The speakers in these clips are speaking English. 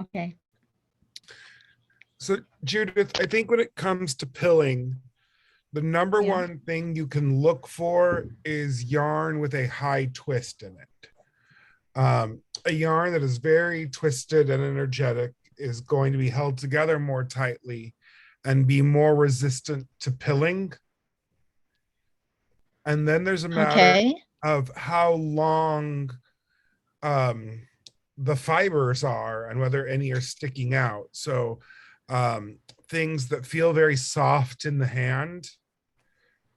Okay. So Judith, I think when it comes to pilling, the number Yeah. one thing you can look for is yarn with a high twist in it. A yarn that is very twisted and energetic is going to be held together more tightly and be more resistant to pilling. And then there's a matter Okay. of how long the fibers are and whether any are sticking out. So things that feel very soft in the hand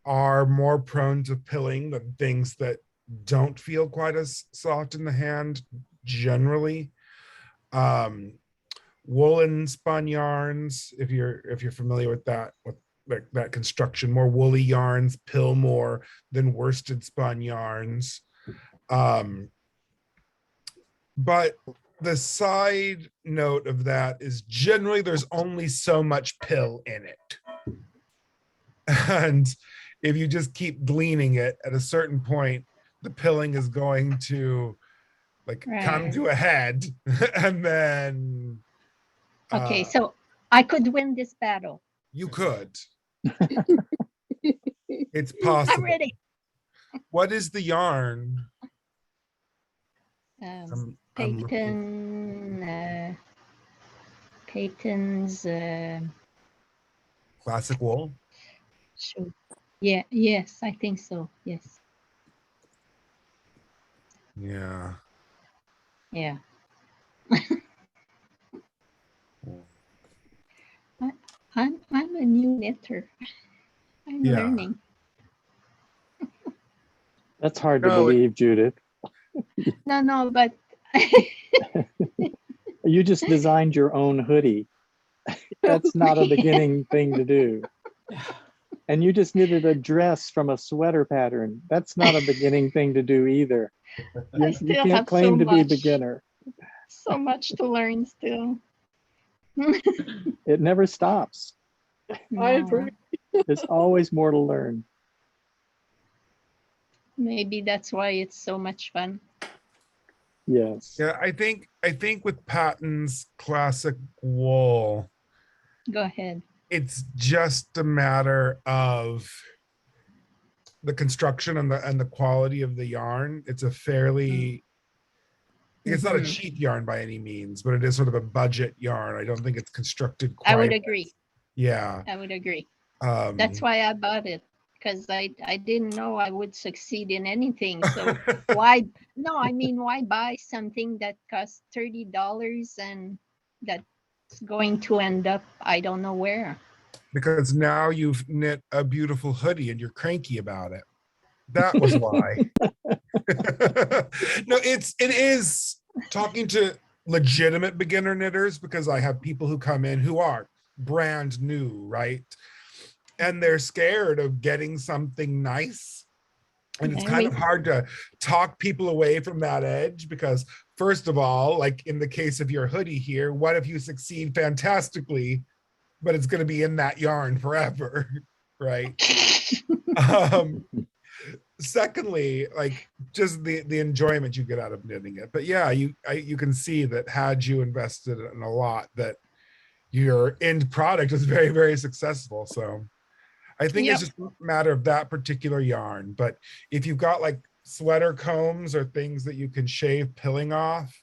are more prone to pilling than things that don't feel quite as soft in the hand generally. Woolen spun yarns, if you're familiar with that construction, more woolly yarns pill more than worsted spun yarns. But the side note of that is generally there's only so much pill in it. And if you just keep gleaning it, at a certain point, the pilling is going to come Right. to a head. And then Okay. So I could win this battle. you could. It's I'm possible. ready. What is the yarn? I'm looking. Peyton's Classic wool. shoot. Yeah, yes, I think so. Yes. Yeah. Yeah. I'm a new knitter. I'm Yeah. learning. That's hard to No, believe, Judith. No, but You just designed your own hoodie. That's not a beginning thing to do. And you just knitted a dress from a sweater pattern. That's not a beginning thing to do either. I You still can't have claim so to be much. beginner. So much to learn still. It never stops. I agree. There's always more to learn. Maybe that's why it's so much fun. Yes. Yeah, I think with Patton's classic wool, Go ahead. it's just a matter of the construction and the quality of the yarn. It's a fairly it's not a Mhm. cheap yarn by any means, but it is sort of a budget yarn. I don't think it's constructed quite. I would agree. Yeah. I would agree. That's why I bought it, because I didn't know I would succeed in anything. So why buy something that costs $30 and that's going to end up I don't know where. Because now you've knit a beautiful hoodie and you're cranky about it. That was why. No, it is talking to legitimate beginner knitters, because I have people who come in who are brand new, right? And they're scared of getting something nice. And it's kind of hard to talk people away from that edge, because first of all, like in the case of your hoodie here, what if you succeed fantastically, but it's going to be in that yarn forever, right? Secondly, like just the enjoyment you get out of knitting it. But yeah, you can see that had you invested in a lot, that your end product is very, very successful. So I think it's just a matter of that particular yarn. But if you've got like sweater combs or things that you can shave pilling off,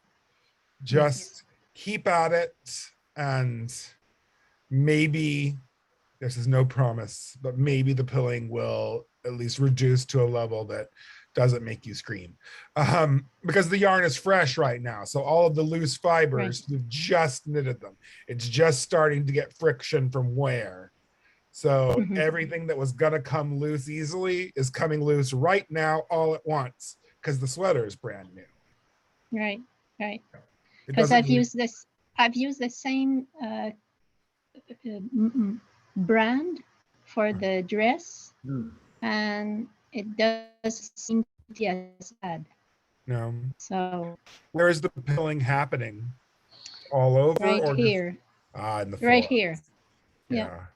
just keep at it, and maybe, this is no promise, but maybe the pilling will at least reduce to a level that doesn't make you scream, because the yarn is fresh right now. So all of the loose fibers, you've just knitted them. It's just starting to get friction from wear. So everything that was gonna come loose easily is coming loose right now all at once, because the sweater is brand new. Right. Because I've used the same brand for the dress, and it does seem to be as bad. No. So where is the pilling happening? All over? Right or here. Just, in the Right floor. here. Yeah.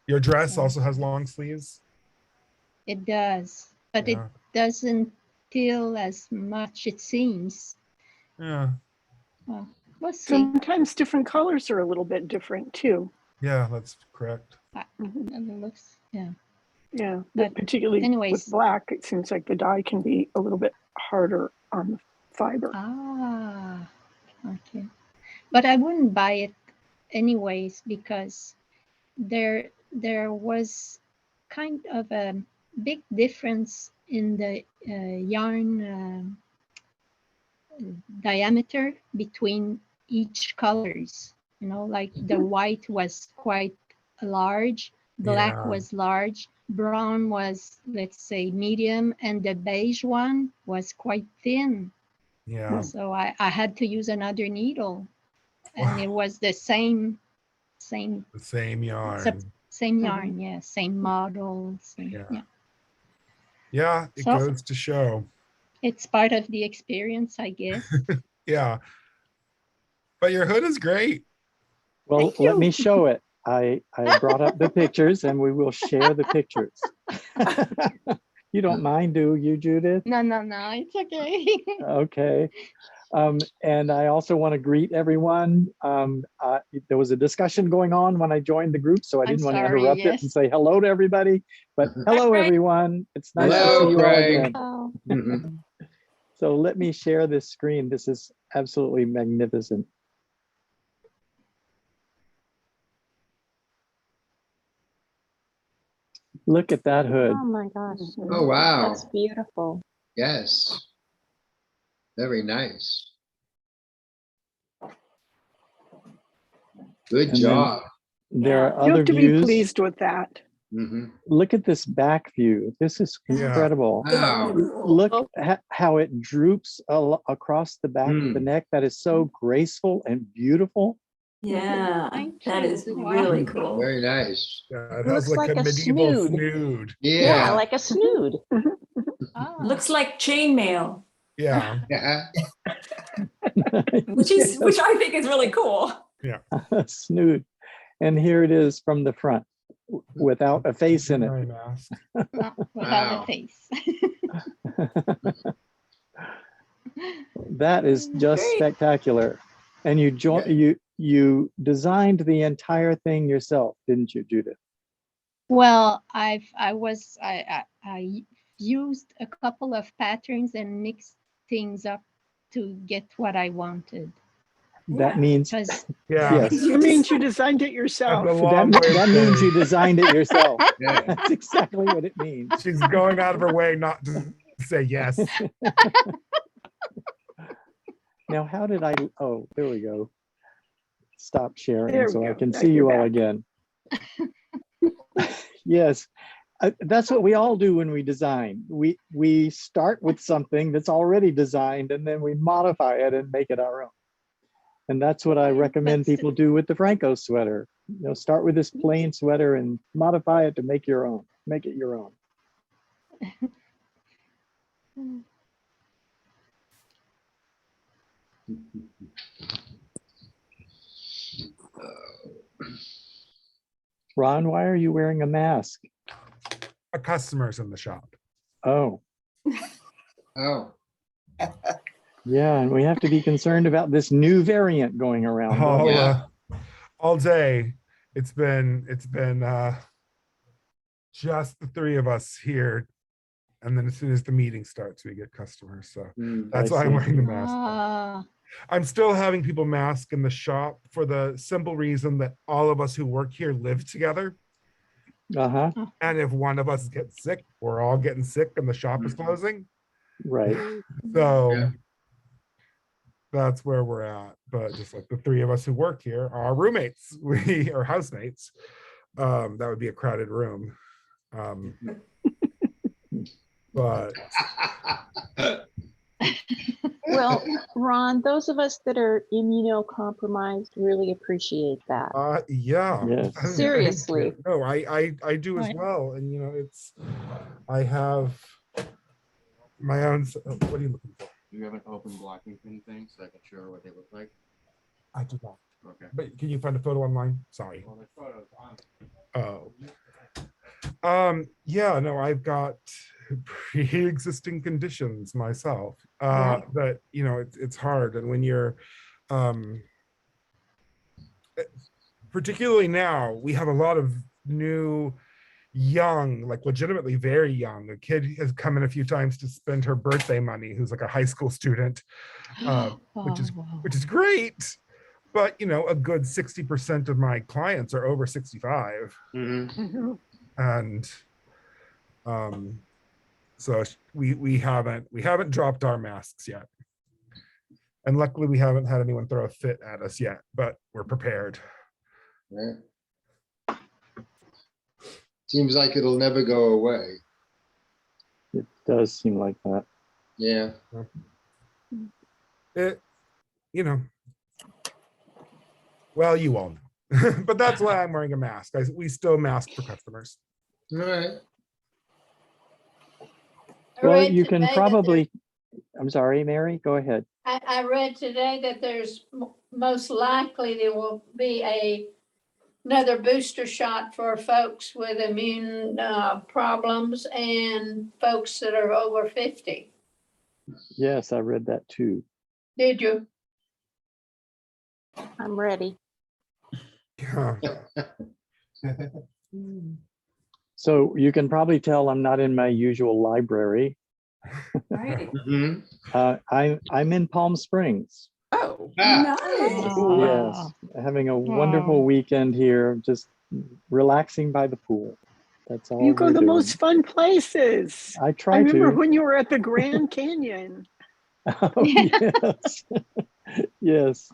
Your dress also has long sleeves? It does, but it doesn't feel as much, it seems. Yeah. Well, We'll see. Sometimes different colors are a little bit different too. Yeah, that's correct. And it looks, yeah. Yeah, But particularly anyways. with black, it seems like the dye can be a little bit harder on the fiber. Ah, okay. But I wouldn't buy it anyways because there was kind of a big difference in the yarn diameter between each colors. You know, like the white was quite large, black Yeah. was large, brown was, let's say, medium, and the beige one was quite thin. Yeah. So I had to use another needle, and it was the same The same yarn. same yarn, yeah, same model. Yeah. Yeah, it So goes to show. it's part of the experience, I guess. Yeah. But your hood is great. Well, Thank let you. me show it. I brought up the pictures and we will share the pictures. You don't mind, do you, Judith? No, it's okay. Okay. And I also want to greet everyone. There was a discussion going on when I joined the group, so I didn't want to sorry, interrupt it and say hello to everybody. But hello, Frank. everyone. It's nice to Hello, see you all Frank. again. Oh, Mhm. So let me share this screen. This is absolutely magnificent. Look at that hood. Oh my gosh. Oh, wow. That's beautiful. Yes. Very nice. Good And then job. There are You other have to be views. pleased with that. Mhm. Look at this back view. This is Yeah. incredible. Wow. Look at how it droops across the back of the neck. That is so graceful and beautiful. Yeah, Thank that you. is Wow. really cool. Very nice. Yeah, it Looks has like like a a medieval snood. snood. Yeah, Yeah. like a snood. Ah, Looks like chainmail, Yeah. Yeah. which I think is really cool. Snood. And here it is from the front without a face in it. Very masked. not without Wow. a face. That is just Great. spectacular. And you designed the entire thing yourself, didn't you, Judith? Well, I used a couple of patterns and mixed things up to get what I wanted. That means Because Yeah. yes. It means you designed it That's yourself. a long way That to means go. you designed it yourself. Yeah. That's exactly what it means. She's going out of her way not to say yes. Now, how did I? Oh, there we go. Stop sharing There we so I go. can Now see you're you all back. again. Yes, that's what we all do when we design. We start with something that's already designed and then we modify it and make it our own. And that's what I recommend That's- people do with the Phrancko sweater. You know, start with this plain sweater and modify it to make your own. Make it your own. Ron, why are you wearing a mask? A customer's in the shop. Oh, Oh. yeah, and we have to be concerned about this new variant going around. don't we? Yeah. All day. It's been just the three of us here. And then as soon as the meeting starts, we get customers. So Mm. that's I why I'm see. wearing the mask. Ah, I'm still having people mask in the shop for the simple reason that all of us who work here live together. Uh-huh, And if one of us gets sick, we're all getting sick and the shop is closing. right. So Yeah. that's where we're at. But just like the three of us who work here are roommates, we are housemates. That would be a crowded room. But Well, Ron, those of us that are immunocompromised really appreciate that. yeah. Yes. Seriously. No, I do as Right. well. And you know, I have my own. What are you looking for? Do you have an open blocking pin thing so I can show her what they look like? I do not. Okay. But can you find a photo online? Sorry. Well, the photo's on. Oh. Yeah, no, I've got pre-existing conditions myself. But you know, it's hard. And when you're um, particularly now, we have a lot of new, young, like legitimately very young. A kid has come in a few times to spend her birthday money, who's like a high school student, which is great. But you know, a good 60% of my clients are over 65, and so we haven't dropped our masks yet. And luckily we haven't had anyone throw a fit at us yet, but we're prepared. Right. Seems like it'll never go away. It does seem like that. Yeah. It, you know, well, you all know. But that's why I'm wearing a mask. We still mask for customers. All right. Well, you can probably, I'm sorry, Mary, go ahead. I read today that there's most likely there will be another booster shot for folks with immune problems and folks that are over 50. Yes, I read that too. Did you? I'm ready. Yeah. So you can probably tell I'm not in my usual library. Right. I'm in Palm Springs. Oh, Ah. nice. Yes, having a wonderful weekend here, just relaxing by the pool. That's all You go we're to the doing. most fun places. I I try remember to. when you were at the Grand Canyon. Oh, yes. Yes,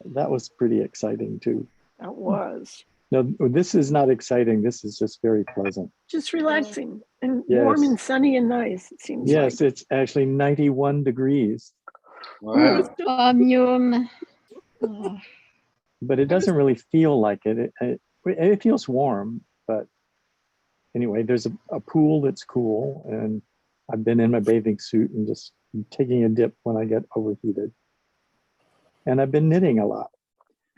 that was pretty exciting too. That was No, this is not exciting. This is just very pleasant. just relaxing and Yes. warm and sunny and nice, it seems Yes, like. it's actually 91 degrees, Wow. but it doesn't really feel like it. It feels warm, but anyway, there's a pool that's cool, and I've been in my bathing suit and just taking a dip when I get overheated. And I've been knitting a lot.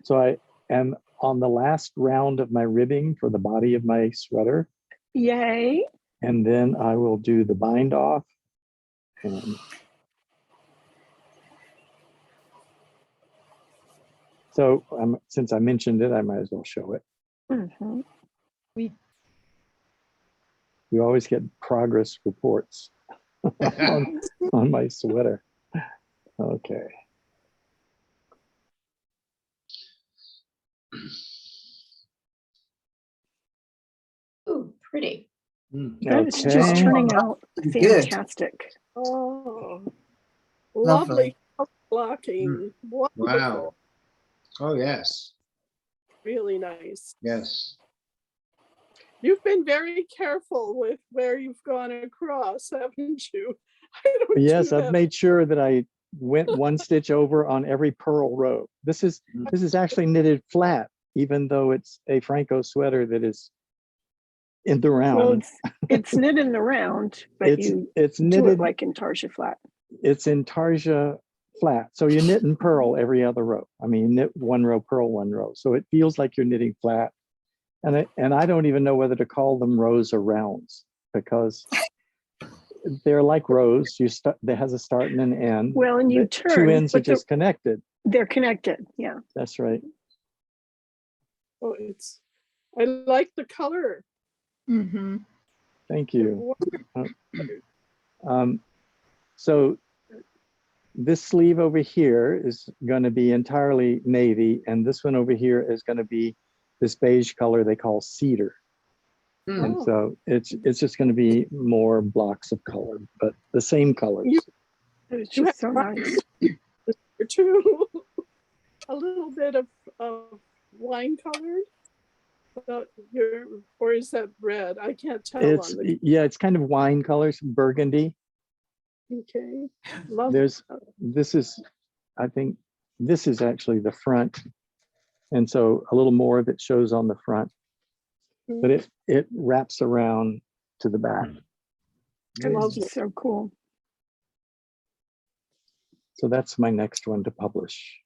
So I am on the last round of my ribbing for the body of my sweater. Yay. And then I will do the bind off. And so since I mentioned it, I might as well show it. Mm-hmm. You always get progress reports on my sweater. Okay. Ooh, pretty. It's just turning out fantastic. Oh, Lovely. lovely blocking. Wonderful. Wow. Oh, yes. Really nice. Yes. You've been very careful with where you've gone across, haven't you? I don't Yes, do I've that. made sure that I went one stitch over on every purl row. This is actually knitted flat, even though it's a Phrancko sweater that is in the round. Well, it's knit in the round, but it's do knitted it like in Tarsia flat. It's in Tarsia flat. So you knit and purl every other row. I mean, you knit one row, purl one row. So it feels like you're knitting flat. And I don't even know whether to call them rows or rounds, because they're like rows. There has a start and an end. Well, and you The turn, two ends are but just connected. they're connected. Yeah. That's right. Oh, I like the color. Mm-hmm. Thank you. So this sleeve over here is going to be entirely navy, and this one over here is going to be this beige color they call cedar. And so it's just going to be more blocks of color, but the same colors. It's just so nice. Too. A little bit of wine colored. Or is that red? I can't tell. It's kind of wine colors, burgundy. Okay. I think this is actually the front. And so a little more of it shows on the front, but it wraps around to the back. It's so cool. So that's my next one to publish.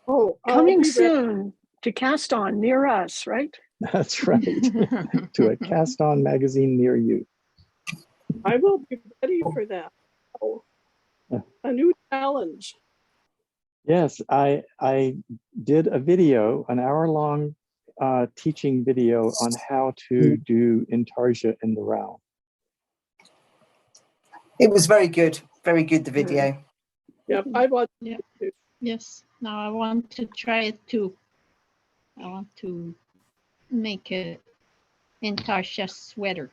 Oh, coming soon to Cast On near us, right? That's right. To a Cast On magazine near you. I will be ready for that. Oh, a new challenge. Yes, I did a video, an hour-long teaching video on how to do intarsia in the round. It was very good, the video. Yep, I watched Yeah. it too. Yes. Now I want to try it too. I want to make a intarsia sweater.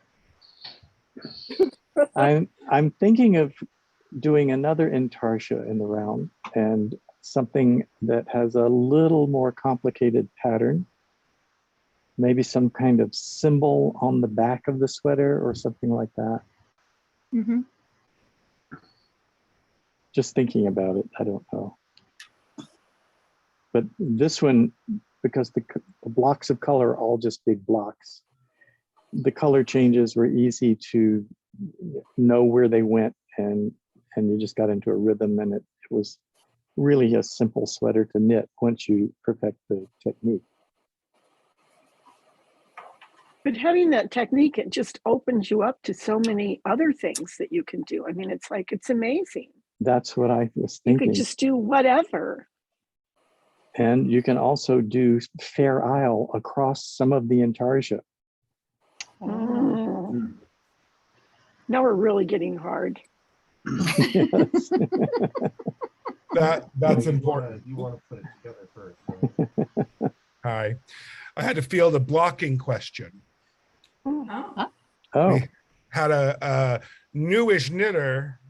I'm thinking of doing another intarsia in the round, and something that has a little more complicated pattern. Maybe some kind of symbol on the back of the sweater or something like that. Mm-hmm. Just thinking about it, I don't know. But this one, because the blocks of color are all just big blocks, the color changes were easy to know where they went, and you just got into a rhythm, and it was really a simple sweater to knit once you perfect the technique. But having that technique, it just opens you up to so many other things that you can do. I mean, it's like, it's amazing. That's what I was You thinking. could just do whatever. And you can also do Fair Isle across some of the intarsia. Mm. Now we're really getting hard. Yes. That's important. You want to put it together first. Hi. I had to field a blocking question. Oh, Oh, We had a newish knitter.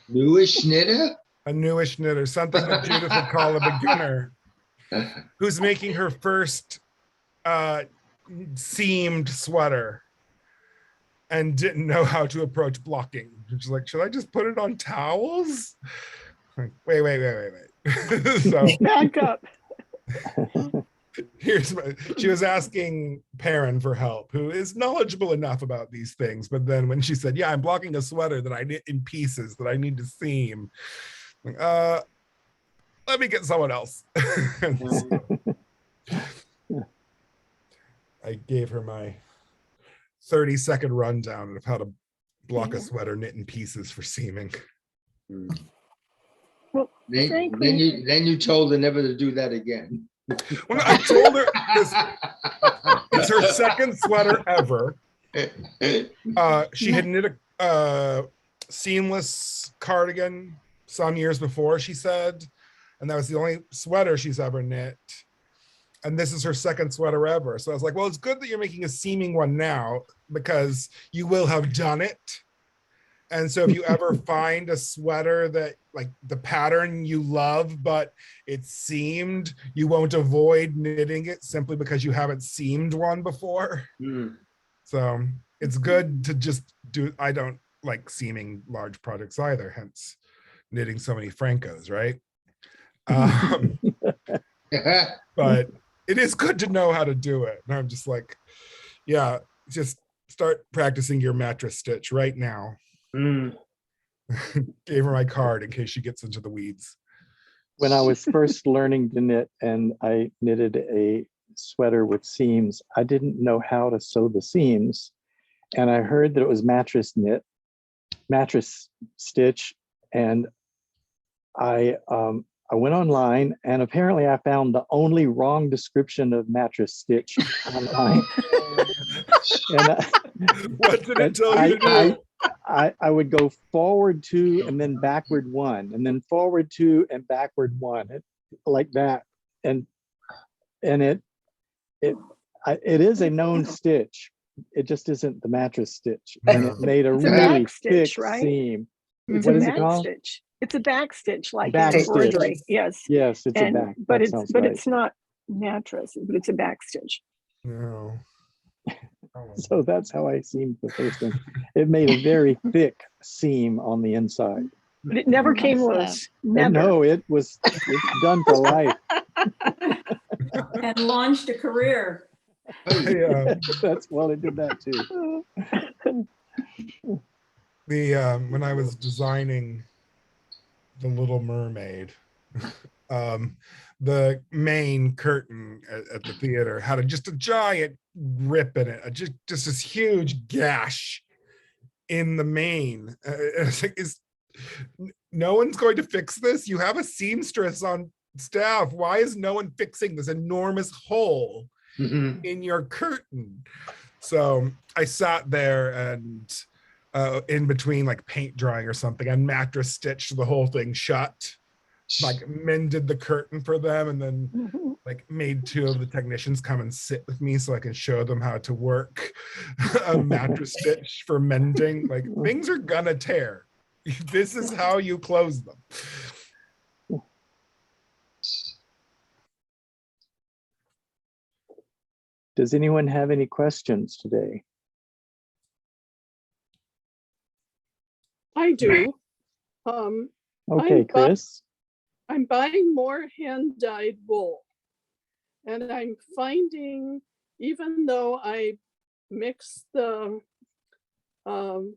Newish knitter? A newish knitter, something that Judith would call a beginner, who's making her first seamed sweater and didn't know how to approach blocking. She's like, should I just put it on towels? Like, wait. So Back up. she was asking Perrin for help, who is knowledgeable enough about these things. But then when she said, yeah, I'm blocking a sweater that I knit in pieces that I need to seam, like, let me get someone else. So I gave her my 30-second rundown of how to block a sweater knit in pieces for seaming. Well, Then frankly, you told her never to do that again. When I told her it's her second sweater ever. She had knit a seamless cardigan some years before, she said, and that was the only sweater she's ever knit. And this is her second sweater ever. So I was like, well, it's good that you're making a seaming one now, because you will have done it. And so if you ever find a sweater that, like, the pattern you love, but it's seamed, you won't avoid knitting it simply because you haven't seamed one before. So it's good to just do. I don't like seaming large projects either, hence knitting so many Phrankkos, right? But it is good to know how to do it. And I'm just like, yeah, just start practicing your mattress stitch right now. Gave her my card in case she gets into the weeds. when I was first learning to knit and I knitted a sweater with seams, I didn't know how to sew the seams. And I heard that it was mattress stitch. And I went online, and apparently I found the only wrong description of mattress stitch online. And what did it tell you to do? I would go forward 2 and then backward 1, and then forward 2 and backward 1, like that. And it is a known stitch. It just isn't the mattress stitch, and it made a really thick seam. It's What a is it back called? stitch. It's a back stitch, like Back embroidery. stitch. Yes. Yes, it's a back. But right. it's not mattress, but it's a back stitch. No. So that's how I seamed the first one. It made a very thick seam on the inside. But it never came loose. Never. No, it's done for life. and launched a career. Yeah. It did that too. When I was designing The Little Mermaid, the main curtain at the theater had just a giant rip in it, just this huge gash in the main. It's like, no one's going to fix this. You have a seamstress on staff. Why is no one fixing this enormous hole in your curtain? So I sat there and in between like paint drying or something, I mattress stitched the whole thing shut, like mended the curtain for them, and then like made 2 of the technicians come and sit with me so I can show them how to work a mattress stitch for mending. Like, things are gonna tear. This is how you close them. Does anyone have any questions today? I do. Okay, Chris. I'm buying more hand-dyed wool. And I'm finding, even though I mix the, when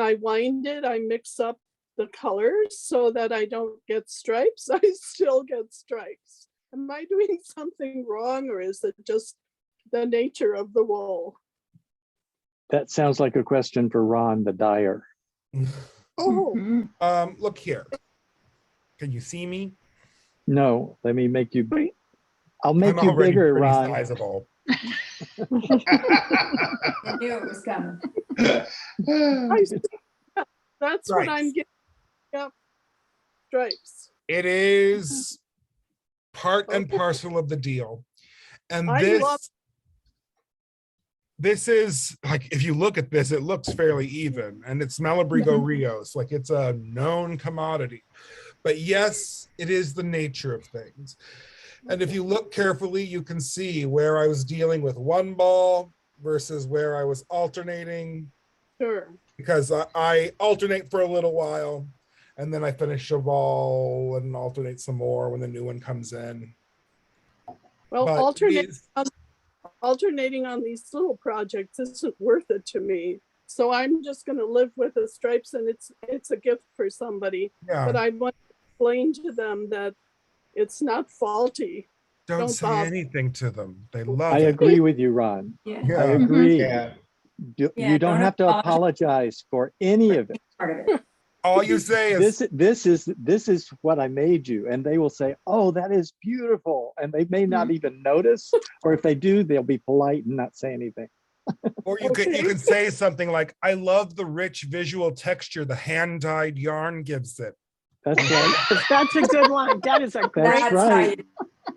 I wind it, I mix up the colors so that I don't get stripes, I still get stripes. Am I doing something wrong, or is it just the nature of the wool? That sounds like a question for Ron, the dyer. Oh, Look here. Can you see me? No, let me make you. I'll make I'm you already bigger, pretty Ron. sizable. I knew it was coming. I see. That's what I'm Stripes. getting. Yep. Stripes. It is part and parcel of the deal. And I love- this is like, if you look at this, it looks fairly even, and it's Malabrigo Rios, like it's a known commodity. But yes, it is the nature of things. And if you look carefully, you can see where I was dealing with one ball versus where I was alternating. Sure. Because I alternate for a little while, and then I finish a ball and alternate some more when the new one comes in. Well, But alternating on these little projects isn't worth it to me. So I'm just going to live with the stripes, and it's a gift for somebody. Yeah. But I want to explain to them that it's not faulty. Don't say bother. anything to them. They love I it. agree with you, Ron. Yeah. Yeah. I agree. Yeah. You Yeah, don't don't have to apologize for any of it. Part of it. All you say is, This is what I made you, and they will say, "Oh, that is beautiful," and they may not even notice, or if they do, they'll be polite and not say anything. or you can say something like, "I love the rich visual texture the hand-dyed yarn gives it." That's right. That's a good one. That is a great. That's That's how right. you,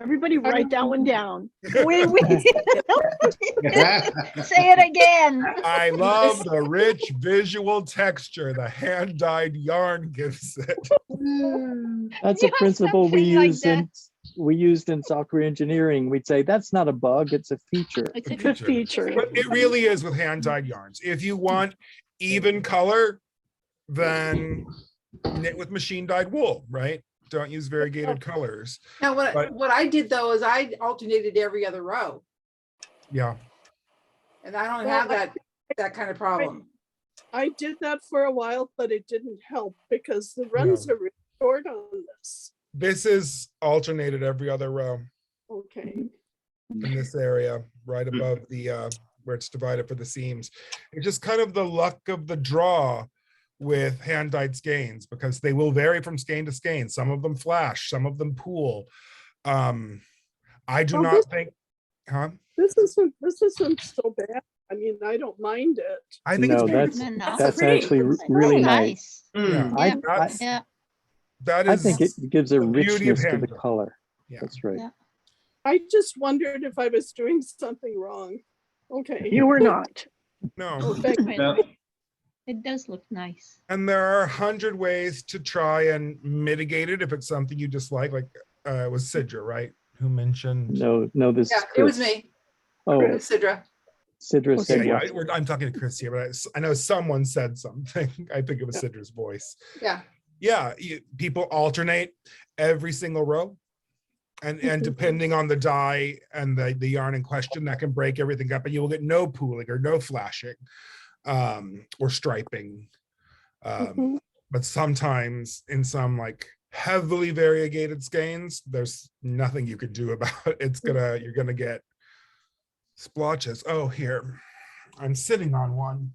Everybody write that one down. We say it again. I love the rich visual texture the hand-dyed yarn gives it. That's a Yeah, principle we something like used in software engineering. We'd say that's not a bug; it's a feature. It's It's a feature. But it really is with hand-dyed yarns. If you want even color, then knit with machine-dyed wool, right? Don't use variegated colors. Now, But- what I did though is I alternated every other row, Yeah. and I don't Well, have that kind of problem. I did that for a while, but it didn't help because the runs are really short on this. This is alternated every other row Okay. in this area, right above the where it's divided for the seams. It's just kind of the luck of the draw with hand-dyed skeins, because they will vary from skein to skein. Some of them flash, some of them pool. I do Well, not think, huh? This isn't so bad. I mean, I don't mind it. I think No, it's beautiful. that's actually really nice. Yeah, I, that's, Yeah. that I is think it gives a the beauty of richness to the hand-dyed. color. Yeah. That's right. Yeah. I just wondered if I was doing something wrong. Okay. You were not. No. Oh, thank you. It does look nice. And there are 100 ways to try and mitigate it if it's something you dislike. Like it was Sidra, right? Who mentioned? No, this Yeah, is it was Chris. me. Oh, Sidra. Sidra said Yeah, what? I'm talking to Chris here, but I know someone said something. I think it was Sidra's voice. Yeah. Yeah, people alternate every single row. And depending on the dye and the yarn in question, that can break everything up, and you will get no pooling or no flashing or striping. But sometimes in some like heavily variegated skeins, there's nothing you could do about it. You're gonna get splotches. Oh, here, I'm sitting on one.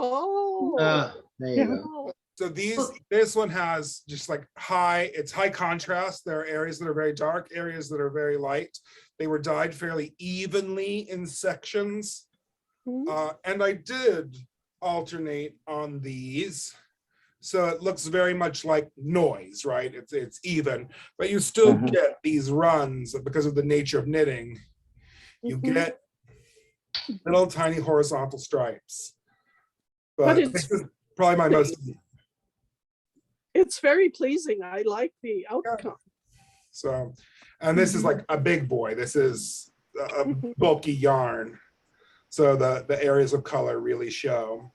Oh, There you go. So this one has just like it's high contrast. There are areas that are very dark, areas that are very light. They were dyed fairly evenly in sections. And I did alternate on these. So it looks very much like noise, right? It's even, but you still get these runs because of the nature of knitting. You get little tiny horizontal stripes. But this is probably my most. It's very pleasing. I like the outcome. So, and this is like a big boy. This is a bulky yarn. So the areas of color really show.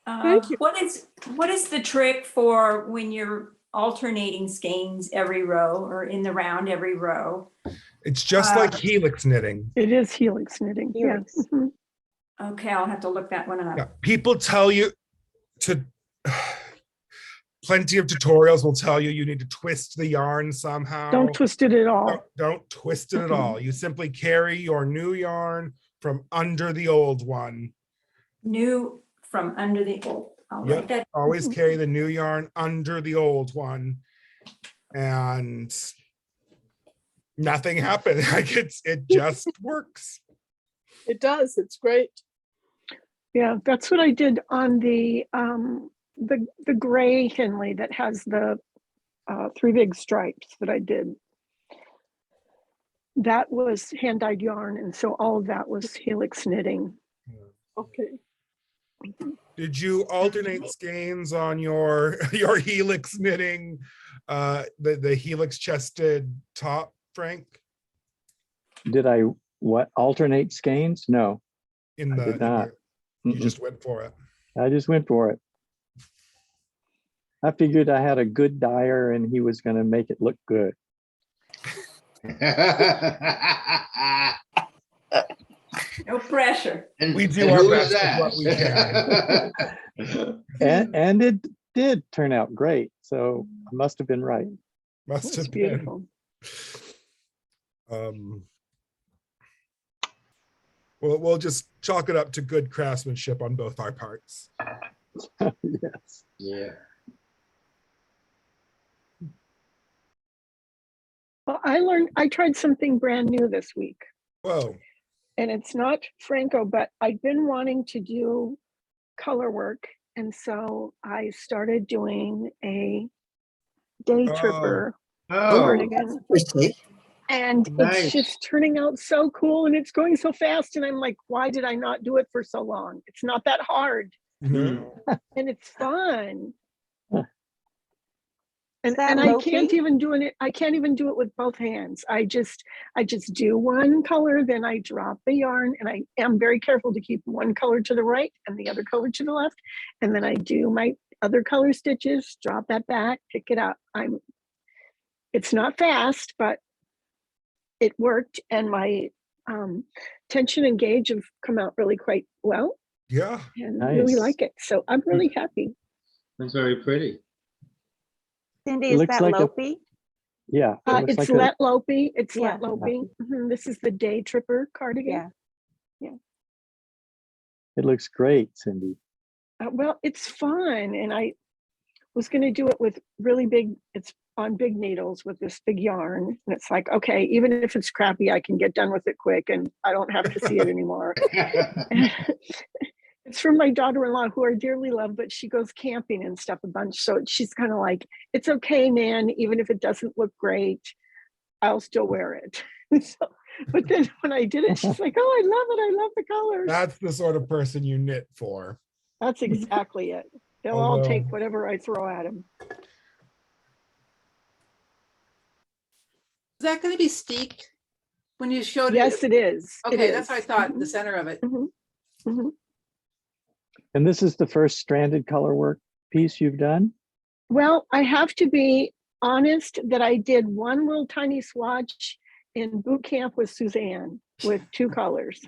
Thank you. What is the trick for when you're alternating skeins every row or in the round every row? It's just like helix knitting. It is helix knitting. Helix. Yeah. Okay, I'll have to look that one up. Yeah, people tell you to. Plenty of tutorials will tell you need to twist the yarn somehow. Don't twist it at all. Don't twist it at all. You simply carry your new yarn from under the old one. New from under the old. I'll write that. Always carry the new yarn under the old one, and nothing happened. Like it just works. It does. It's great. Yeah, that's what I did on the gray Henley that has the 3 big stripes that I did. That was hand-dyed yarn, and so all of that was helix knitting. Okay. Did you alternate skeins on your helix knitting, the helix chested top, Frank? Did I alternate skeins? No, I did not. You just went for it. I just went for it. I figured I had a good dyer and he was going to make it look good. No pressure. And we do our best with what we can. and it did turn out great. So I must have been right. Must have been. Beautiful. We'll just chalk it up to good craftsmanship on both our parts. Yes. Yeah. Well, I tried something brand new this week. Whoa. And it's not Phrancko, but I've been wanting to do color work. And so I started doing a day tripper cardigan. And it's just turning out so cool and it's going so fast. And I'm like, why did I not do it for so long? It's not that hard. And it's fun. And I can't even do it. I can't even do it with both hands. I just do one color, then I drop the yarn, and I am very careful to keep one color to the right and the other color to the left. And then I do my other color stitches, drop that back, pick it up. It's not fast, but it worked, and my tension and gauge have come out really quite well. Yeah. And I really like it. So I'm really happy. It's very pretty. Cindy, is that Lopi? Yeah. It's Let Lopi. It's Let Lopi. This is the day tripper cardigan. Yeah. It looks great, Cindy. Well, it's fun. And I was going to do it with really big, it's on big needles with this big yarn. And it's like, okay, even if it's crappy, I can get done with it quick and I don't have to see it anymore. It's from my daughter-in-law, who I dearly love, but she goes camping and stuff a bunch. So she's kind of like, it's okay, man. Even if it doesn't look great, I'll still wear it. But then when I did it, she's like, oh, I love it. I love the colors. That's the sort of person you knit for. That's exactly it. They'll all take whatever I throw at them. Is that going to be steek when you showed it? Yes, it is. Okay, that's what I thought, the center of it. And this is the first stranded color work piece you've done? Well, I have to be honest that I did one little tiny swatch in boot camp with Suzanne with 2 colors.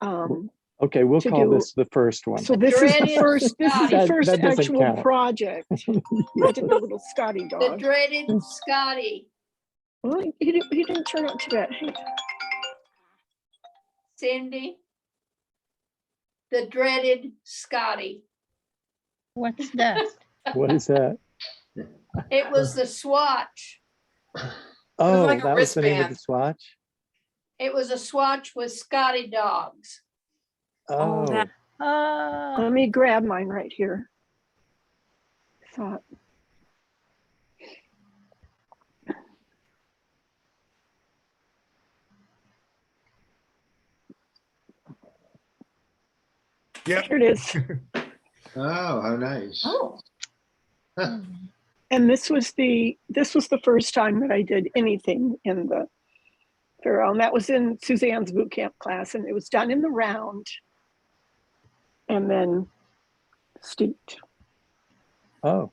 Okay, we'll call this the first one. So this is the first. This is the first actual count. project. I did the little Scotty dog. The dreaded Scotty. Well, he didn't turn out too bad. Hey. Cindy. the dreaded Scotty. What's that? What is that? It was the swatch. Oh, like a that was the name of the wristband. swatch? It was a swatch with Scotty dogs. Oh, that- Let me grab mine right here. Thought. Yeah. Here it is. Oh, how nice. Oh, And this was the first time that I did anything in the Pharaoh, and that was in Suzanne's boot camp class, and it was done in the round and then steeped. oh.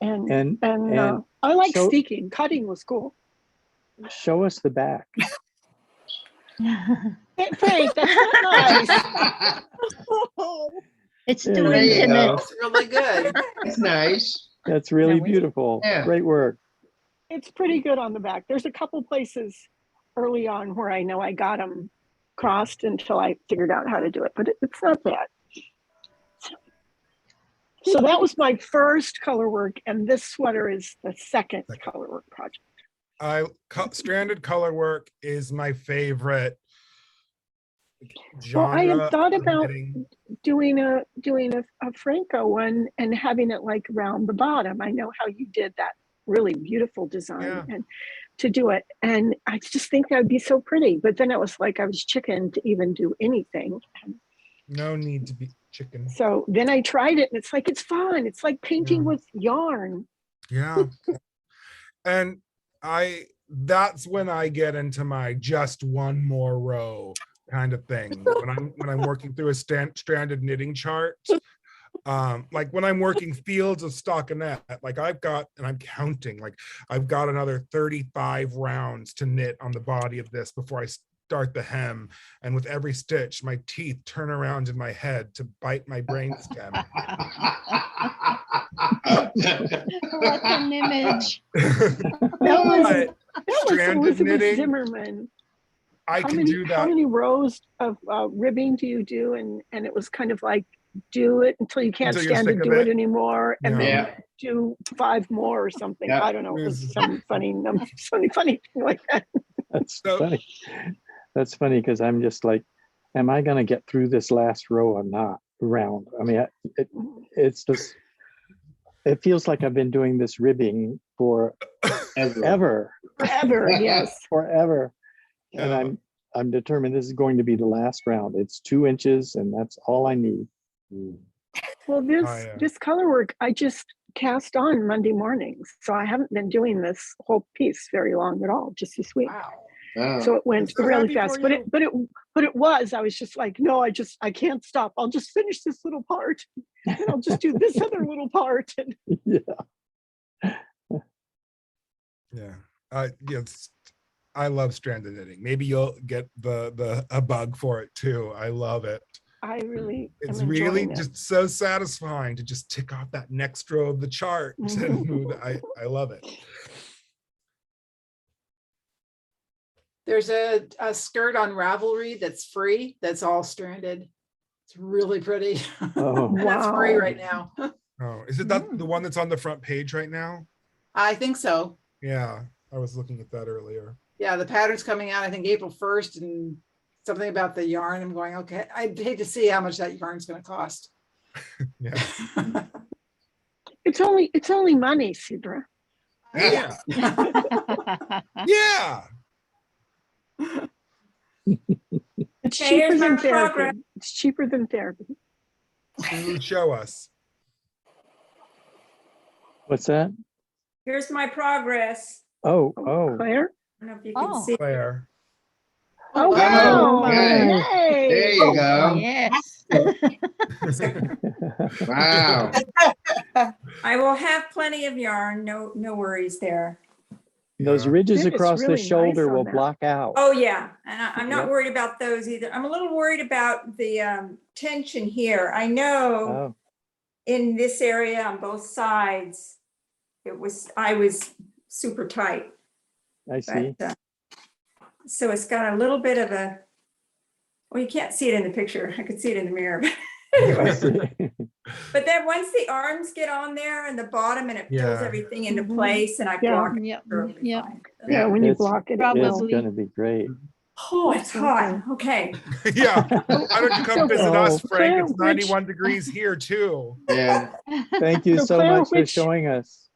And And I like so- steaking. Cutting was cool. Show us the back. Hey, Frank, that's not nice. It's There too you go. intimate. It's really good. That's nice. That's really Yeah, we- beautiful. Yeah. Great work. It's pretty good on the back. There's a couple places early on where I know I got them crossed until I figured out how to do it, but it's not bad. So that was my first color work, and this sweater is the second color work project. Stranded color work is my favorite Well, genre. I had thought of about knitting. doing a Phrancko one and having it like around the bottom. I know how you did that really beautiful design Yeah. and to do it. And I just think that would be so pretty. But then it was like I was chicken to even do anything. And No need to be chicken. so then I tried it and it's like, it's fun. It's like painting Yeah. with yarn. Yeah. And that's when I get into my just one more row kind of thing. When I'm working through a stranded knitting chart. Like when I'm working fields of stockinette, like I'm counting, like I've got another 35 rounds to knit on the body of this before I start the hem. And with every stitch, my teeth turn around in my head to bite my brainstem. What an image. That was Stranded Elizabeth knitting, Zimmerman. I How can many, do How that. many rows of ribbing do you do? And it was kind of like, do it until you can't Until you're stand to sick of do it it. anymore, and Yeah. then do 5 more or something. Yeah. I don't know. It was some funny number, funny thing like that. That's So- funny. That's funny because I'm just like, am I going to get through this last row or not? Round. I mean, it's just, it feels like I've been doing this ribbing for ever. Forever, yes. Forever. And Yeah. I'm determined this is going to be the last round. It's 2 inches and that's all I need. Well, this yeah. this color work I just cast on Monday mornings, so I haven't been doing this whole piece very long at all, just this week. Wow. Wow. So it went So really happy fast, for but you. it was, I was just like, no, I can't stop. I'll just finish this little part and I'll just do this other little part. And Yeah. Yeah. Yes. I love stranded knitting. Maybe you'll get a bug for it too. I love it. I really It's am really enjoying it. just so satisfying to just tick off that next row of the chart and move. I love it. There's a skirt on Ravelry that's free. That's all stranded. It's really pretty. Oh. And that's free Wow. right now. Oh, is it that the one that's on the front page right now? I think so. Yeah, I was looking at that earlier. Yeah, the pattern's coming out, I think April 1st, and something about the yarn. I'm going, okay, I'd hate to see how much that yarn's going to cost. Yeah. It's only money, Sidra. Yeah. Yeah. It's Okay, cheaper here's than my progress. therapy. It's cheaper than therapy. Sue, show us. What's that? Here's my progress. Oh. Claire? I don't know if you can Oh. see. Claire. Oh, wow. wow. Okay. Yay. There you go. Yes. Wow. I will have plenty of yarn. No worries there. Those Yeah. ridges It is across really the shoulder nice on will that. block out. Oh yeah, and I'm not Yep. worried about those either. I'm a little worried about the tension here. I know Oh, in this area on both sides, I was super tight. I see. But, so it's got a little bit of a Well, you can't see it in the picture. I could see it in the mirror. I see. But then once the arms get on there and the bottom and it pulls Yeah. everything into Mhm. place and I Yeah. block it, Yep. it'll be Yep. fine. Yeah, when you It's- block it. It's Probably. gonna be great. Oh, it's hot. Okay. Yeah. Why don't you come visit us, Oh, Frank? Claire, It's 91 degrees here too. Yeah. Thank you So so Claire, much for which- showing us.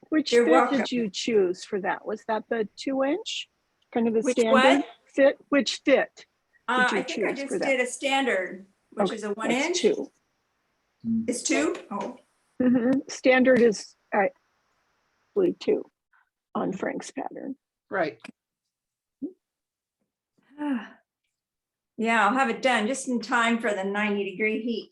Which You're fit welcome. did you choose for that? Was that the 2-inch? Kind of the Which standard what? fit? Which fit did you I think I choose for just that? did a standard, which Okay, is a 1 that's inch. 2. It's 2? Oh, Standard is actually 2 on Frank's pattern. Right. yeah, I'll have it done just in time for the 90-degree heat.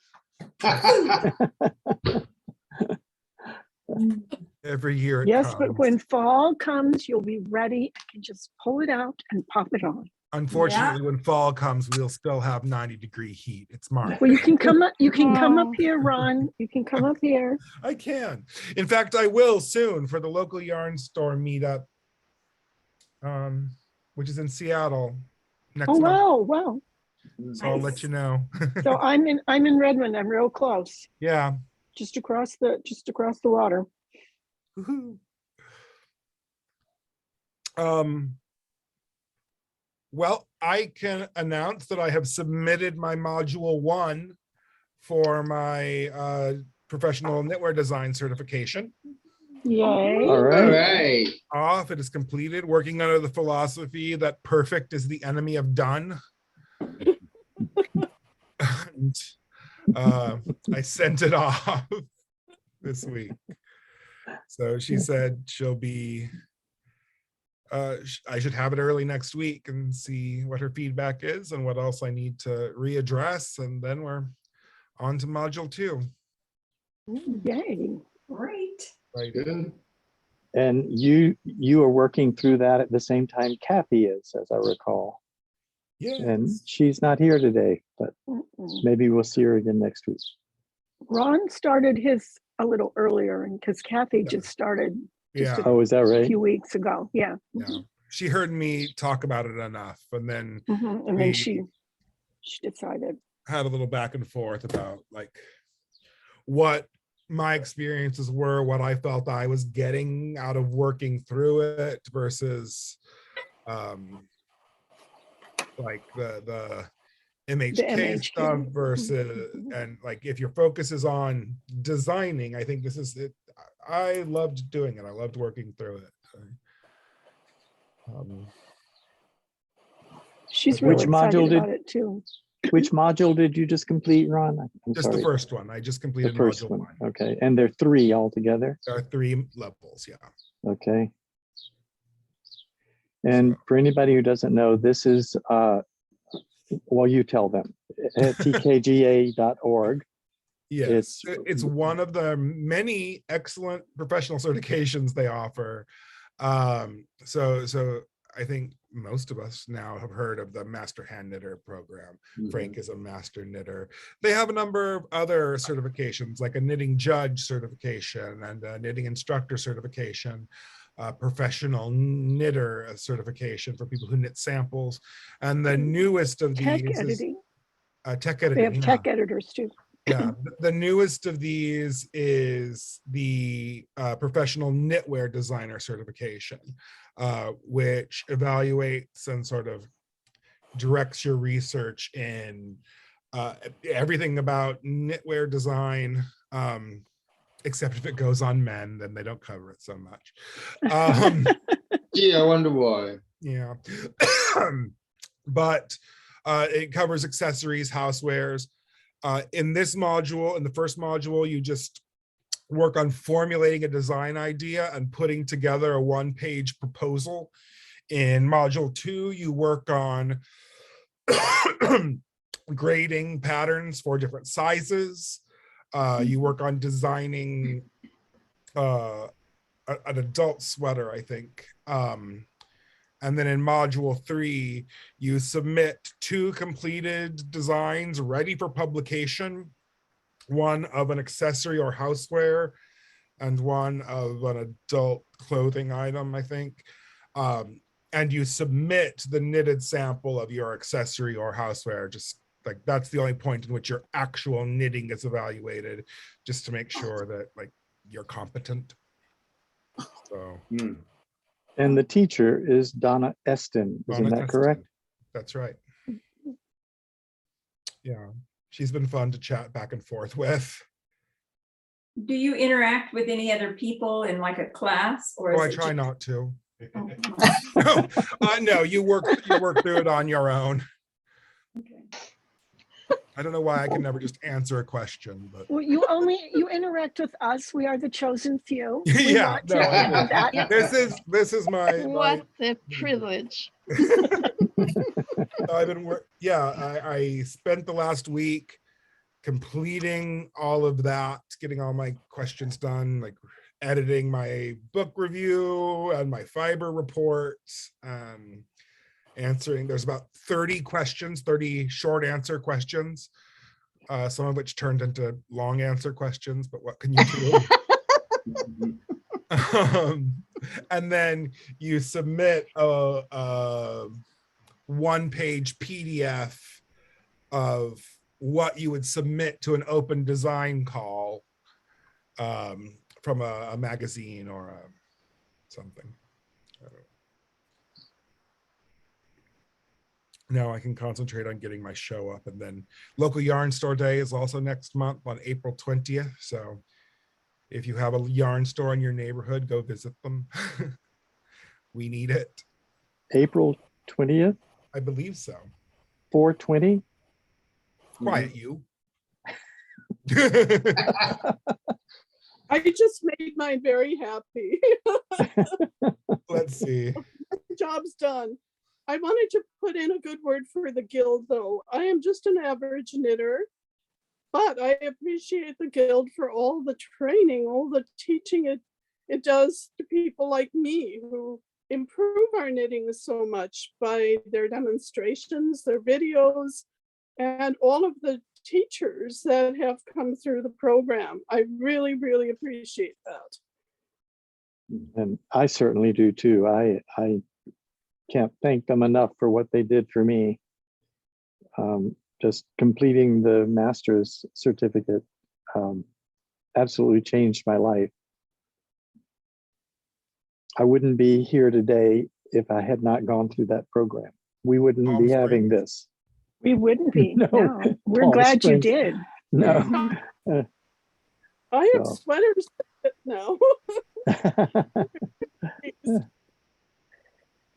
Every year it Yes, comes. but when fall comes, you'll be ready. I can just pull it out and pop it on. Unfortunately, when fall comes, we'll still have 90-degree heat. It's March. Well, you can come up. You can come up Oh. here, Ron. You can come up here. I can. In fact, I will soon for the local yarn store meetup, which is in Seattle next Oh month. wow, wow. So I'll let you know. So I'm in Redmond. I'm real close. Yeah. Just across the water. Woohoo. Well, I can announce that I have submitted my module 1 for my professional knitwear design certification. Yay. All All right. right. Off, it is completed, working under the philosophy that perfect is the enemy of done. And, I sent it off this week. So she said she'll be, I should have it early next week and see what her feedback is and what else I need to readdress. And then we're on to module 2. Yay. Great. Right. Good. And you are working through that at the same time Kathy is, as I recall. Yeah. And she's not here today, but maybe we'll see her again next week. Ron started his a little earlier, and because Kathy just started just Yeah. Oh, is that a right? few weeks ago. Yeah. Yeah. She heard me talk about it enough. And then And then she decided. had a little back and forth about like what my experiences were, what I felt I was getting out of working through it versus like the MHK stuff versus, and like if your focus is on designing, I think this is it. I loved doing it. I loved working through it. She's Which really module excited about it too. Which module did you just complete, Ron? I'm Just sorry. the first one. I just The completed first module one. 1. Okay. And there are 3 altogether. There are 3 levels. Yeah. Okay. And for anybody who doesn't know, this is, well, you tell them, at tkga.org. Yes, it's one of the many excellent professional certifications they offer. So I think most of us now have heard of the Master Hand Knitter program. Frank is a master knitter. They have a number of other certifications, like a knitting judge certification and a knitting instructor certification, professional knitter certification for people who knit samples. And the newest of these Tech editing. is tech They editing. have tech editors too. Yeah, the newest of these is the professional knitwear designer certification, which evaluates and sort of directs your research in everything about knitwear design, except if it goes on men, then they don't cover it so much. Gee, I wonder why. Yeah, but it covers accessories, housewares. In this module, in the first module, you just work on formulating a design idea and putting together a 1-page proposal. In module 2, you work on grading patterns for different sizes. You work on designing an adult sweater, I think. And then in module 3, you submit 2 completed designs ready for publication, one of an accessory or houseware, and one of an adult clothing item, I think. and you submit the knitted sample of your accessory or houseware. Just like that's the only point in which your actual knitting is evaluated, just to make sure that like you're competent. So And the teacher is Donna Eston, isn't that correct? That's right. Yeah, she's been fun to chat back and forth with. Do you interact with any other people in like a class, or? Oh, I try not to. No, no, you work through it on your own. Okay. I don't know why I can never just answer a question, but Well, you interact with us. We are the chosen few. We yeah, want to have that. this is my What a privilege. I've been I spent the last week completing all of that, getting all my questions done, like editing my book review and my fiber reports, answering. There's about 30 questions, 30 short answer questions, some of which turned into long answer questions, but what can you do? And then you submit a one-page PDF of what you would submit to an open design call from a magazine or something. Now I can concentrate on getting my show up, and then local yarn store day is also next month on April 20th. So if you have a yarn store in your neighborhood, go visit them. We need it. April 20th? I believe so. 420? Quiet you. I just made mine very happy. Let's see. Job's done. I wanted to put in a good word for the guild, though. I am just an average knitter, but I appreciate the guild for all the training, all the teaching it does to people like me who improve our knitting so much by their demonstrations, their videos, and all of the teachers that have come through the program. I really, really appreciate that. And I certainly do too. I can't thank them enough for what they did for me. Just completing the master's certificate absolutely changed my life. I wouldn't be here today if I had not gone through that program. We wouldn't be having this. We wouldn't be. No, No. We're Palm glad you Springs. did. No. I have So. sweaters now.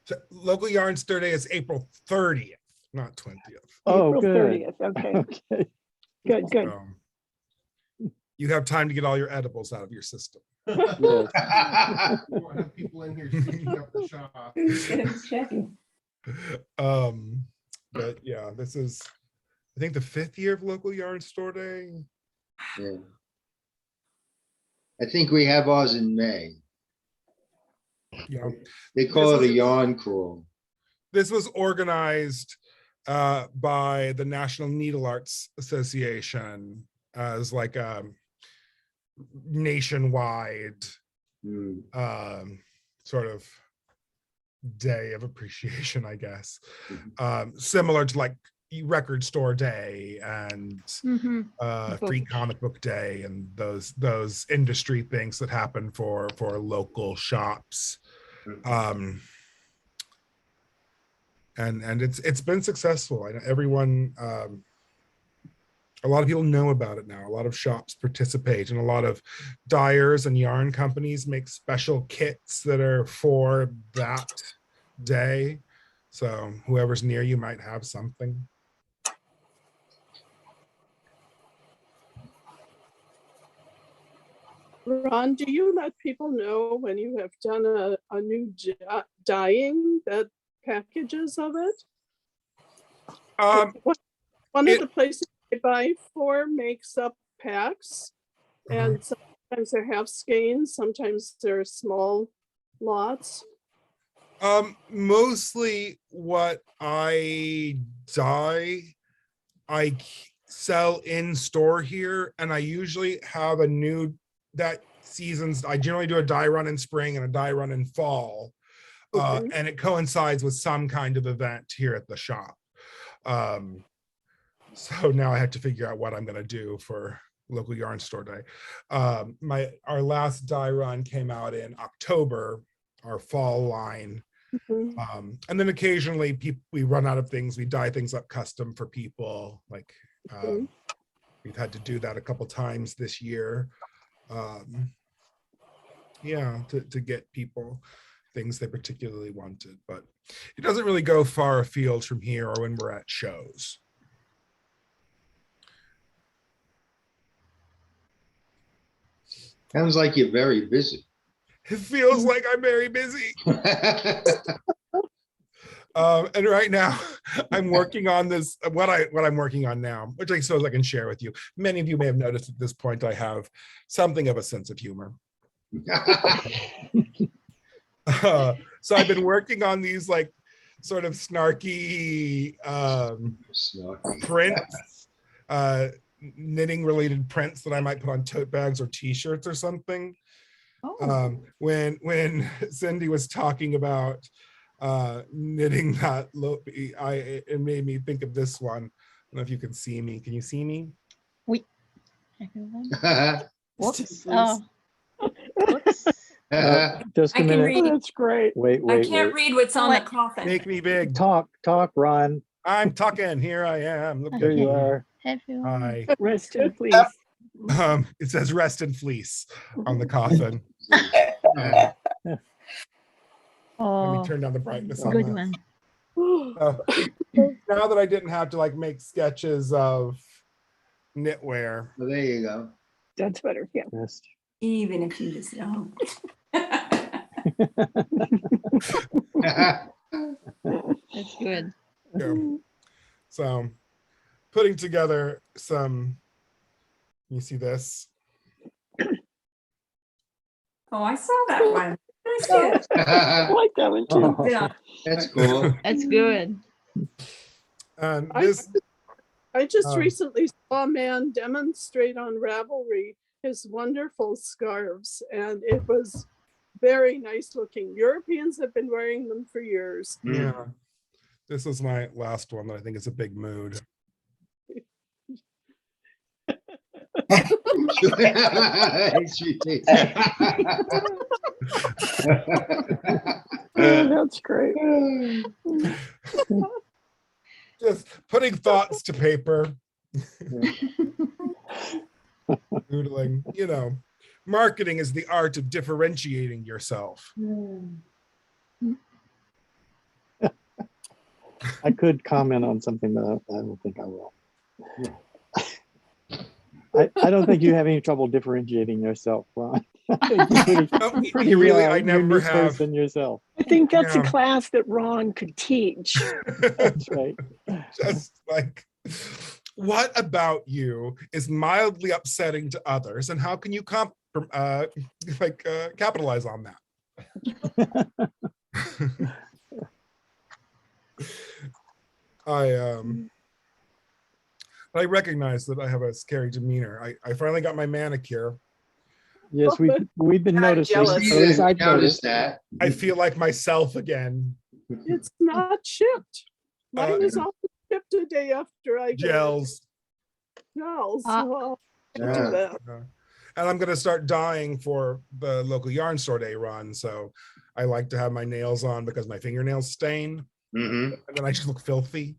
So local yarn store day is April 30th, not 20th. Oh, April good. 30th. Okay. Okay. Good, good. You have time to get all your edibles out of your system. We won't have people in here sneaking up the shop. Who's checking? But yeah, this is, I think, the 5th year of local yarn store day. Yeah. I think we have ours in May. Yeah. They call it a yarn crawl. This was organized by the National Needle Arts Association as like a nationwide sort of day of appreciation, I guess. Similar to like record store day and free comic book day and those industry things that happen for local shops. And it's been successful. I know everyone, a lot of people know about it now. A lot of shops participate, and a lot of dyers and yarn companies make special kits that are for that day. So whoever's near you might have something. Ron, do you let people know when you have done a new dyeing that packages of it? One of the places I buy for makes up packs, and sometimes they're half skeins, sometimes they're small lots. Mostly what I dye, I sell in store here, and I usually have a new that seasons. I generally do a dye run in spring and a dye run in fall. Okay. and it coincides with some kind of event here at the shop. So now I have to figure out what I'm going to do for local yarn store day. Our last dye run came out in October, our fall line. Mhm. And then occasionally we run out of things. We dye things up custom for people. Like we've had to do that a couple times this year. Yeah, to get people things they particularly wanted, but it doesn't really go far afield from here or when we're at shows. Sounds like you're very busy. It feels like I'm very busy. And right now I'm working on this, what I'm working on now, which I suppose I can share with you. Many of you may have noticed at this point, I have something of a sense of humor. So I've been working on these like sort of snarky prints, knitting related prints that I might put on tote bags or t-shirts or something. When Cindy was talking about knitting that, it made me think of this one. I don't know if you can see me. Can you see me? Oui. Whoops. Oh. Whoops. Just a I can minute. read. That's great. Wait, I wait, can't wait. read what's on the What? coffin. Make me big. Talk, Ron. I'm talking. Here I am. Look There at you me. are. Everyone. Hi. Rest in peace. It says "Rest in Fleece" on the coffin. Let me Oh, turn down the brightness on good that. one. Now that I didn't have to like make sketches of knitwear. Well, there you go. That's better. Yeah. Yes. Even if you just don't. That's good. Yeah. So putting together some, you see this? Oh, I saw that one. That's good. I like that one too. Yeah. That's cool. That's good. This, I just recently saw a man demonstrate on Ravelry his wonderful scarves, and it was very nice looking. Europeans have been wearing them for years. yeah, this is my last one that I think is a big mood. That's great. Just putting thoughts to paper. Doodling, you know, marketing is the art of differentiating yourself. I could comment on something, but I don't think I will. I don't think you have any trouble differentiating yourself, Ron. Pretty really, I never unique have. person yourself. I think that's Yeah. a class that Ron could teach. That's right. Just like, what about you is mildly upsetting to others, and how can you capitalize on that? I recognize that I have a scary demeanor. I finally got my manicure. Yes, we've been I'm noticing. jealous. At least I've Noticed noticed. that. I feel like myself again. It's not shipped. Mine is also shipped a day after I get it. Gels. Gels. Ah. Well, Yeah. do that. And I'm going to start dyeing for the local yarn store day run. So I like to have my nails on because my fingernails stain. Mm-hmm. And then I just look filthy.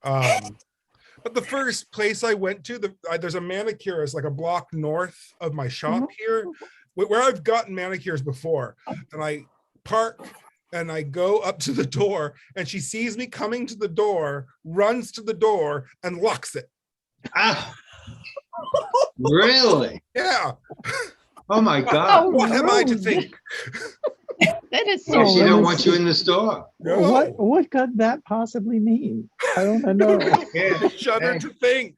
But the first place I went to, there's a manicurist like a block north of my shop here, where I've gotten manicures before. And I park and I go up to the door, and she sees me coming to the door, runs to the door, and locks it. Ah, really? Yeah. Oh my God. What am I to think? That is Well, so she let don't me want you in the store. No. What could that possibly mean? I don't know. Yeah. Shudder to think.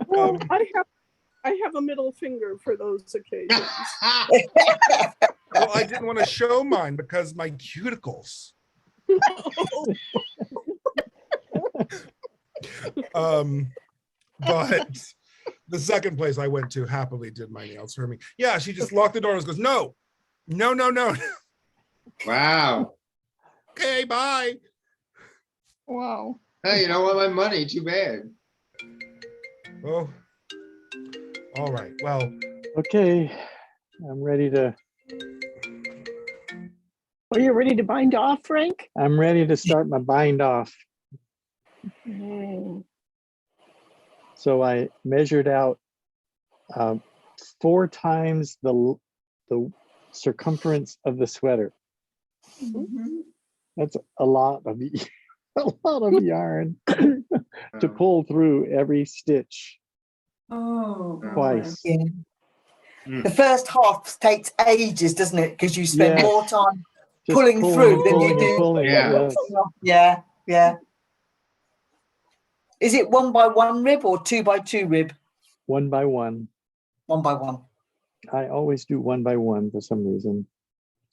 Well, I have a middle finger for those occasions. Well, I didn't want to show mine because my cuticles. But the second place I went to happily did my nails for me. Yeah, she just locked the door and goes, no. Wow. Okay, bye. Wow. Hey, you don't want my money? Too bad. Oh, all right. Well, Okay, I'm ready to. Are you ready to bind off, Frank? I'm ready to start my bind off. Mm. So I measured out 4 times the circumference of the sweater. Mhm. That's a lot of a lot of yarn to pull through every stitch Oh, boy. twice. Yeah. The first half takes ages, doesn't it? Because you spend Yes. more time Just pulling through than you pulling and do. pulling. Yeah. Yes. Yeah. Is it 1 by 1 rib or 2 by 2 rib? 1 by 1. 1 by 1. I always do 1 by 1 for some reason.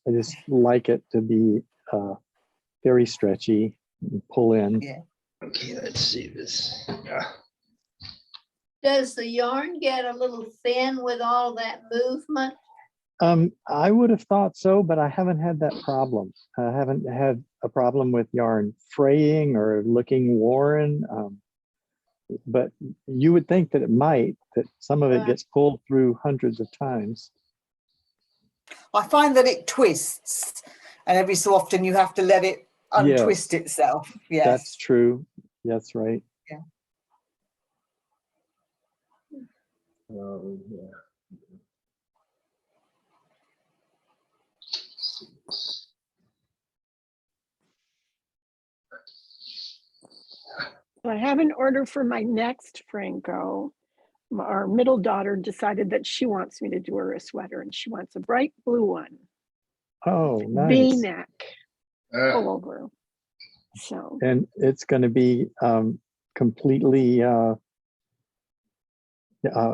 I just like it to be very stretchy and pull in. Yeah. Okay, let's see this. Does the yarn get a little thin with all that movement? I would have thought so, but I haven't had that problem. I haven't had a problem with yarn fraying or looking worn. But you would think that it might, that some of it gets pulled through hundreds of times. I find that it twists, and every so often you have to let it untwist itself. Yes. That's true. That's right. Yeah. Oh, yeah. I have an order for my next Phrancko. Our middle daughter decided that she wants me to do her a sweater, and she wants a bright blue one. Oh, nice. V-neck, pull over. So. And it's going to be completely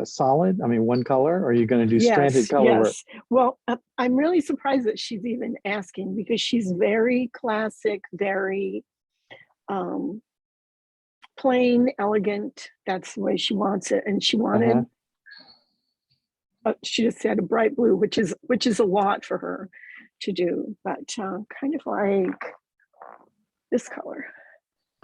solid. I mean, one color. Or are you going to do stranded color work? Well, I'm really surprised that she's even asking, because she's very classic, very plain, elegant. That's the way she wants it, and she wanted. She just said a bright blue, which is a lot for her to do, but kind of like this color.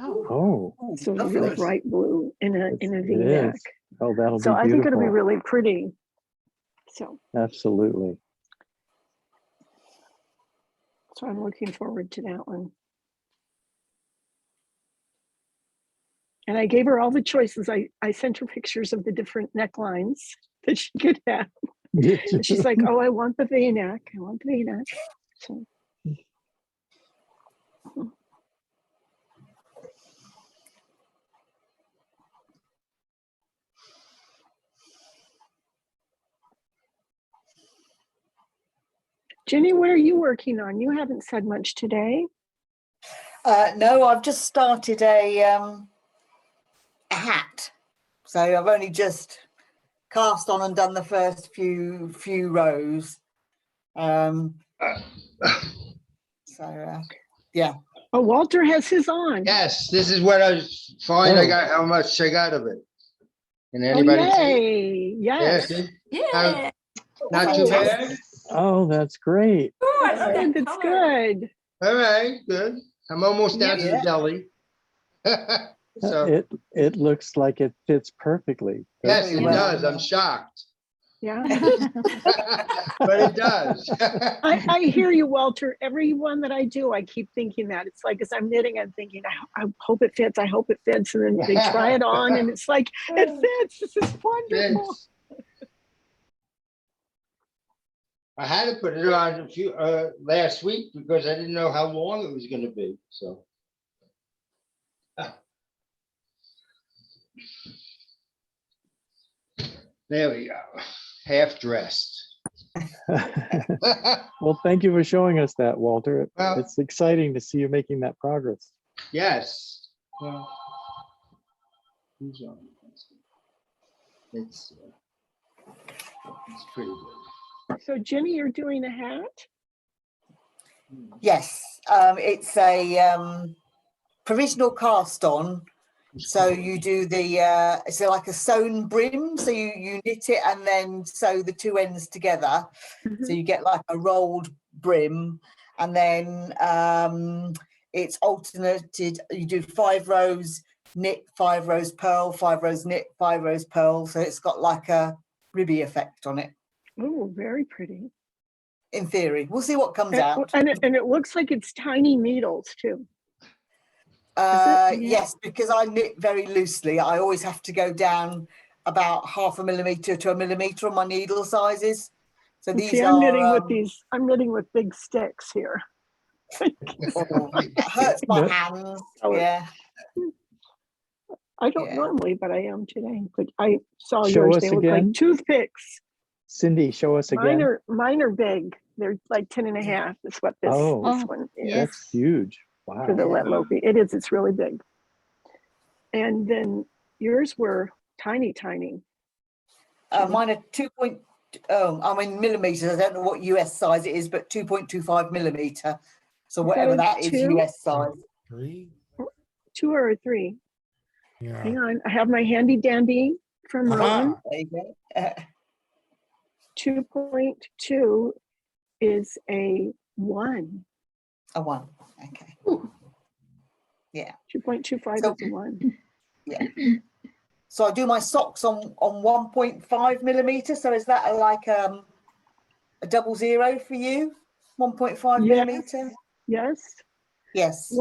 Oh, so a really bright blue in a V-neck. Oh, that'll be so beautiful. I think it'll be really pretty. So absolutely. So I'm looking forward to that one. And I gave her all the choices. I sent her pictures of the different necklines that she could have. And she's like, oh, I want the V-neck. I want the V-neck. So. Jenny, what are you working on? You haven't said much today. No, I've just started a hat. So I've only just cast on and done the first few rows. Yeah. Oh, Walter has his on. Yes, this is what I find. I got how much I got of it. Can anybody see? Yes. Yeah. Not too bad. Oh, that's great. That's good. All right, good. I'm almost down to the belly. So it looks like it fits perfectly. yes, it does. I'm shocked. Yeah. But it does. I hear you, Walter. Every one that I do, I keep thinking that. It's like as I'm knitting, I'm thinking, I hope it fits. I hope it fits. And then they try it on and it's like, it fits. This is wonderful. I had to put it on last week because I didn't know how long it was going to be. So. There we go. Half dressed. Well, thank you for showing us that, Walter. It's exciting to see you making that progress. Yes. Well, who's on? It's pretty good. So Jenny, you're doing a hat? Yes, it's a provisional cast on. So you do the it's like a sewn brim. So you knit it and then sew the two ends together. So you get like a rolled brim, and then it's alternated. You do 5 rows knit, 5 rows purl, 5 rows knit, 5 rows purl. So it's got like a ribby effect on it. Oh, very pretty. In theory, we'll see what comes out. And it looks like it's tiny needles too. Yes, because I knit very loosely. I always have to go down about 0.5 millimeter to 1 millimeter on my needle sizes. So these see, are. I'm knitting with big sticks here. It hurts my hands. Yeah. I don't normally, but I am today. But I saw Show yours. us They look again. like toothpicks. Cindy, show us again. Mine are big. They're like 10.5 is what this one is. That's huge. Wow. For the Loki. It is, it's really big. And then yours were tiny. Mine are 2. I mean millimeters. I don't know what US size it is, but 2.25 millimeter. So whatever that is, US size. 3? 2 or 3. Yeah. Hang on, I have my handy dandy from Ron. There you go. 2.2 is a 1. A 1. Okay. Ooh. Yeah. 2.25 So, is a 1. Yeah. So I do my socks on 1.5 millimeter. So is that like a 00 for you? 1.5 millimeter? Yes. Yes.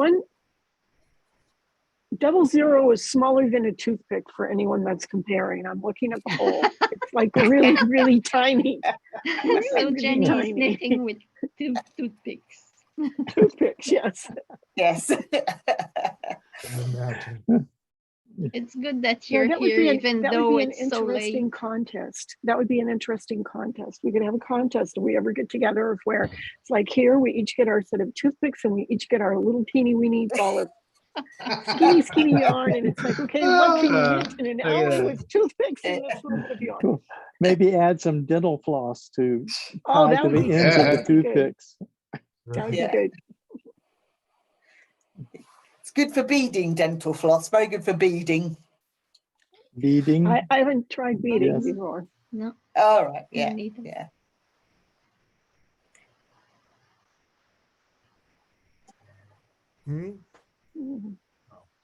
00 is smaller than a toothpick for anyone that's comparing. I'm looking at the hole. It's like really, really tiny. So Jenny is knitting with 2 toothpicks. Toothpicks, yes. Yes. It's good that you're here, even though it's so late. Contest. That would be an interesting contest. We could have a contest if we ever get together of where it's like here we each get our set of toothpicks and we each get our little teeny weeny ball of skinny yarn, and it's like, okay, what can you knit in an hour with toothpicks and this little bit of yarn? Cool. Maybe add some dental floss to Oh, tie that to would the be ends of the good. toothpicks. That would be good. It's good for beading, dental floss. Very good for beading. Beading? I haven't tried beading before. No. All right. Yeah. Yeah.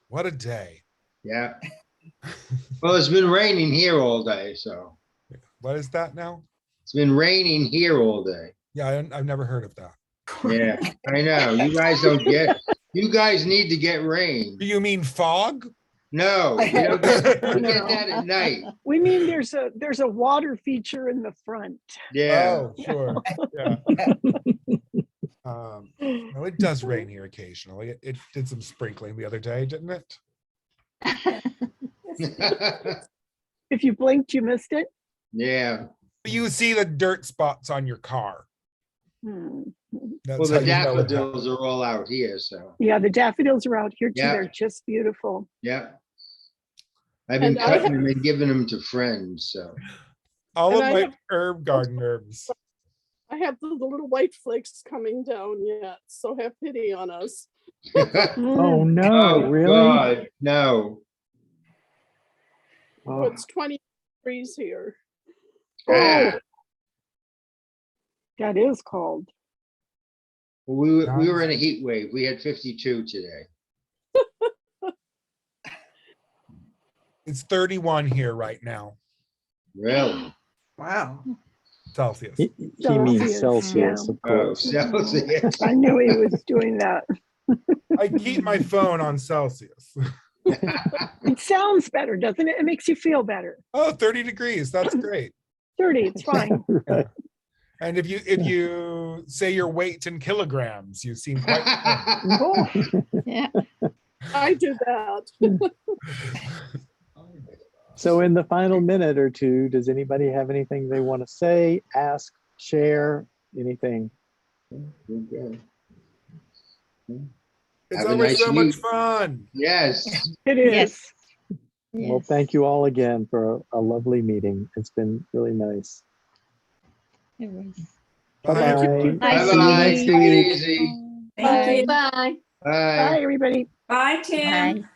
What a day. Yeah. Well, it's been raining here all day, so. What is that now? It's been raining here all day. Yeah, I've never heard of that. Yeah, I know. You guys don't get. You guys need to get rain. Do you mean fog? No, you don't get, you get that at night. We mean there's a water feature in the front. Yeah. Oh, sure. Yeah. No, it does rain here occasionally. It did some sprinkling the other day, didn't it? If you blinked, you missed it. Yeah. You see the dirt spots on your car. Well, the daffodils are all out here, so. Yeah, the daffodils are out here too. Yeah. They're just beautiful. Yeah. I've been cutting them and giving them to friends, so. All of my herb garden herbs. I have the little white flakes coming down yet, so have pity on us. Oh no, Oh, really? God, no. Oh, it's 20 degrees here. Ah. That is cold. We were in a heat wave. We had 52 today. It's 31 here right now. Really? Wow. Celsius. He means Celsius, of course. Celsius. I knew he was doing that. I keep my phone on Celsius. It sounds better, doesn't it? It makes you feel better. Oh, 30 degrees. That's great. 30, it's fine. Yeah. And if you say your weight in kilograms, you seem quite Yeah. I do that. So in the final minute or two, does anybody have anything they want to say, ask, share, anything? Okay. It's Have a always nice so much week. fun. Yes. It is. Well, thank you all again for a lovely meeting. It's been really nice. It was. Bye-bye. Nice See you meeting next you. week. Easy. Thank you. Bye. Bye. Bye, everybody. Bye, Tim. Bye.